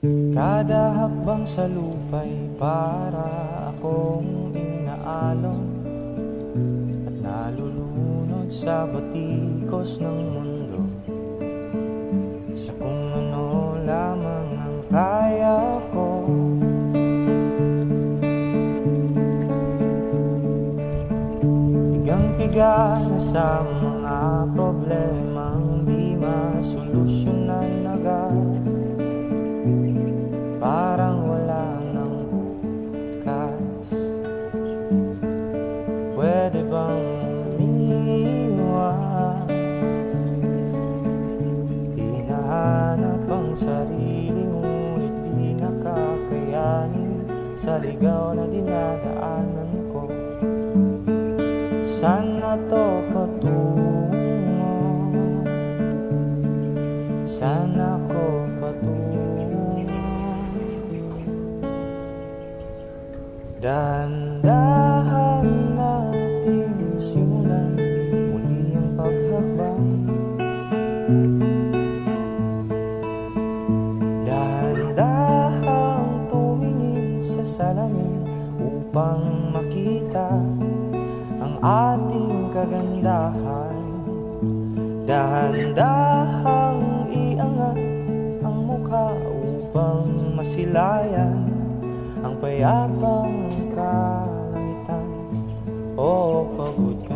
Kada hakbang sa lupa'y para akong inaalon at nalulunod sa batikos ng mundo, sa kung ano lamang ang kaya ko. Higang-higa na sa mga problemang di masolusyonan agad, parang wala nang bukas. Pwede bang umiwas? Hinahanap ang sarili ngunit di nakakayanin sa ligaw na dinadaanan ko. Saan na to patungo? Saan ako patungo? Dahan-dahan nating simulan muli ang paghakbang. Dahan-dahang tumingin sa salamin upang makita ang ating kagandahan. Dahan-dahang iangat ang mukha upang masilayan ang payapang kalangitan. Oh, pagod ka